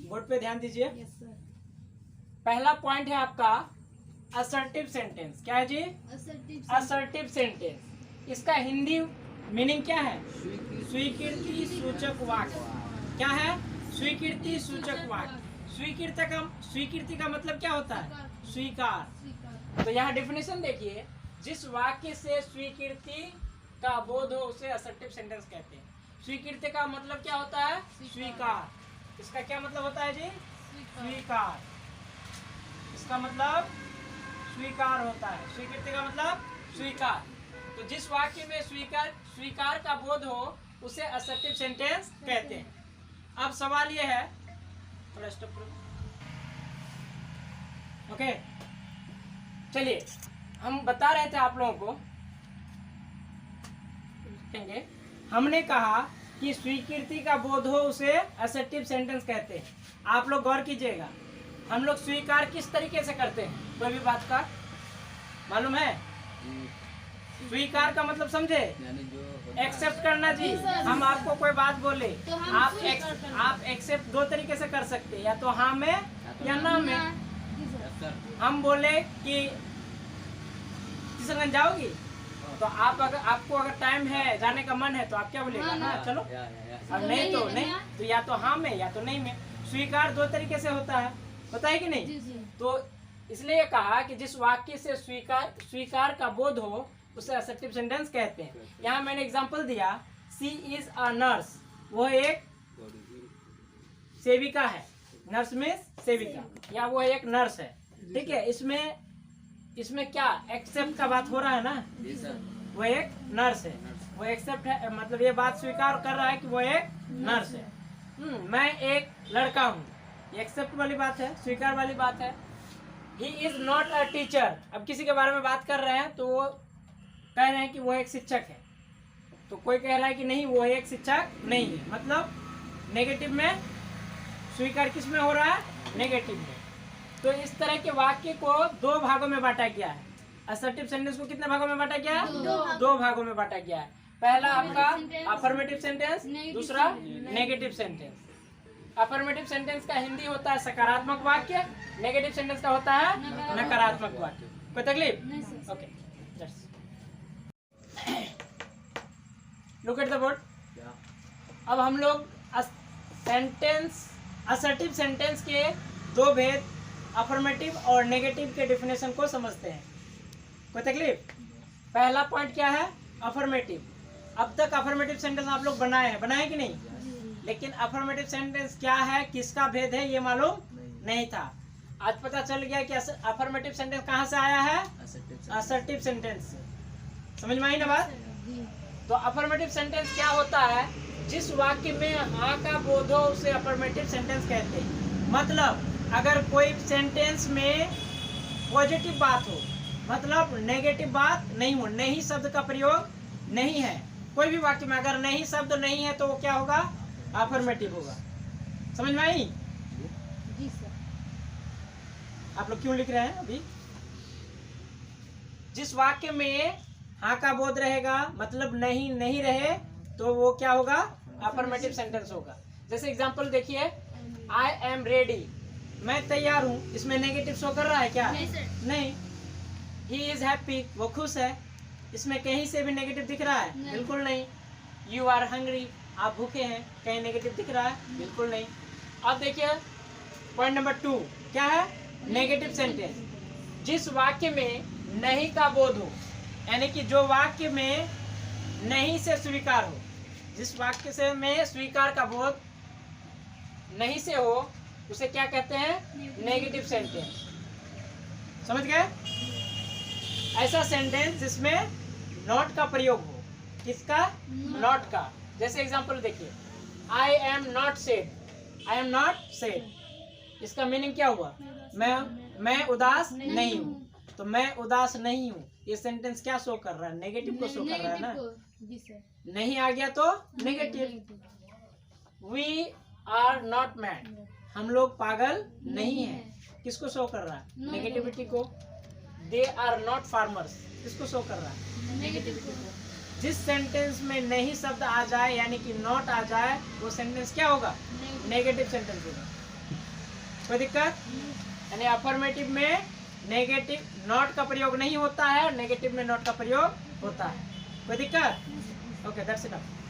Board पे ध्यान दीजिए। Yes sir. पहला पॉइंट है आपका असर्टिव सेंटेंस। क्या है जी? Assertive sentence. इसका हिंदी मीनिंग क्या है? स्वीकृति सूचक वाक्य। क्या है? स्वीकृति सूचक वाक्य। स्वीकृति का मतलब क्या होता है? स्वीकार। तो यहाँ डेफिनेशन देखिए, जिस वाक्य से स्वीकृति का बोध हो उसे असर्टिव सेंटेंस कहते हैं। स्वीकृति का मतलब क्या होता है? स्वीकार। इसका क्या मतलब होता है जी? स्वीकार। इसका मतलब स्वीकार होता है। स्वीकृति का मतलब स्वीकार। तो जिस वाक्य में स्वीकार का बोध हो उसे असर्टिव सेंटेंस कहते हैं। अब सवाल ये है, थोड़ा स्टॉप करो। ओके, चलिए हम बता रहे थे आप लोगों को, हमने कहा कि स्वीकृति का बोध हो उसे असर्टिव सेंटेंस कहते हैं। आप लोग गौर कीजिएगा, हम लोग स्वीकार किस तरीके से करते हैं? कोई भी बात का मालूम है? स्वीकार का मतलब समझे? एक्सेप्ट करना जी। हम आपको कोई बात बोले तो आप एक्सेप्ट दो तरीके से कर सकते हैं, या तो हाँ में या ना में। हम बोले कि किशनगंज जाओगी, तो आपको अगर टाइम है, जाने का मन है, तो आप क्या बोलेगा? हाँ चलो। अब नहीं तो नहीं, तो या तो हाँ में या तो नहीं में। स्वीकार दो तरीके से होता है कि नहीं? तो इसलिए कहा कि जिस वाक्य से स्वीकार का बोध हो उसे असर्टिव सेंटेंस कहते हैं। यहाँ मैंने एग्जांपल दिया, सी इज अ नर्स। वो एक सेविका है। नर्स में सेविका, या वो एक नर्स है। ठीक है, इसमें क्या एक्सेप्ट का बात हो रहा है ना? वो एक नर्स है, वो एक्सेप्ट है, मतलब ये बात स्वीकार कर रहा है कि वो एक नर्स है। मैं एक लड़का हूँ, ये एक्सेप्ट वाली बात है, स्वीकार वाली बात है। He is not a teacher. अब किसी के बारे में बात कर रहे हैं तो वो कह रहे हैं कि वो एक शिक्षक है, तो कोई कह रहा है कि नहीं वो एक शिक्षक नहीं है, मतलब नेगेटिव में। स्वीकार किस में हो रहा है? नेगेटिव में। तो इस तरह के वाक्य को दो भागों में बांटा गया है। असर्टिव सेंटेंस को कितने भागों में बांटा गया है? दो भागों में बांटा गया है। पहला आपका अफर्मेटिव सेंटेंस, दूसरा नेगेटिव सेंटेंस। अफर्मेटिव सेंटेंस का हिंदी होता है सकारात्मक वाक्य, नेगेटिव सेंटेंस का होता है नकारात्मक वाक्य। कोई तकलीफ? Okay, look at the board. अब हम लोग असर्टिव सेंटेंस के दो भेद, अफर्मेटिव और नेगेटिव के डेफिनेशन को समझते हैं। कोई तकलीफ? पहला पॉइंट क्या है? अफर्मेटिव। अब तक अफर्मेटिव सेंटेंस आप लोग बनाए कि नहीं? लेकिन अफर्मेटिव सेंटेंस क्या है, किसका भेद है, ये मालूम नहीं था। आज पता चल गया कि अफर्मेटिव सेंटेंस कहाँ से आया है? असर्टिव सेंटेंस से। समझ में आई ना बात? तो अफर्मेटिव सेंटेंस क्या होता है? जिस वाक्य में हाँ का बोध हो उसे अफर्मेटिव सेंटेंस कहते हैं। मतलब अगर कोई सेंटेंस में पॉजिटिव बात हो, मतलब नेगेटिव बात नहीं हो, नहीं शब्द का प्रयोग नहीं है, कोई भी वाक्य में अगर नहीं शब्द नहीं है तो वो क्या होगा? अफर्मेटिव होगा। समझ में आई? जी सर। आप लोग क्यों लिख रहे हैं अभी? जिस वाक्य में हाँ का बोध रहेगा, मतलब नहीं रहे, तो वो क्या होगा? अफर्मेटिव सेंटेंस होगा। जैसे एग्जांपल देखिए, आई एम रेडी, मैं तैयार हूँ। इसमें नेगेटिव शो कर रहा है क्या? नहीं। ही इज हैप्पी, वो खुश है। इसमें कहीं से भी नेगेटिव दिख रहा है? बिल्कुल नहीं। यू आर हंग्री, आप भूखे हैं, कहीं नेगेटिव दिख रहा है? बिल्कुल नहीं। अब देखिए पॉइंट नंबर 2 क्या है? Negative sentence. जिस वाक्य में नहीं का बोध हो, यानी कि जो वाक्य में नहीं से स्वीकार हो, जिस वाक्य से में स्वीकार का बोध नहीं से हो उसे क्या कहते हैं? Negative sentence. समझ गए? ऐसा सेंटेंस जिसमें नॉट का प्रयोग हो। किसका? नॉट का। जैसे एग्जांपल देखिए, I am not sad. I am not sad, इसका मीनिंग क्या हुआ? मैं उदास नहीं हूँ। तो मैं उदास नहीं हूँ, ये सेंटेंस क्या शो कर रहा है? नेगेटिव को शो कर रहा है ना? नहीं आ गया तो negative. We are not mad, हम लोग पागल नहीं हैं। किसको शो कर रहा है? नेगेटिविटी को। दे आर नॉट फार्मर्स, किसको शो कर रहा है? नेगेटिविटी को। जिस सेंटेंस में नहीं शब्द आ जाए, यानी कि नॉट आ जाए, वो सेंटेंस क्या होगा? नेगेटिव सेंटेंस होगा। कोई दिक्कत? यानी अफर्मेटिव में नेगेटिव नॉट का प्रयोग नहीं होता है, नेगेटिव में नॉट का प्रयोग होता है। कोई दिक्कत? Okay, that's enough.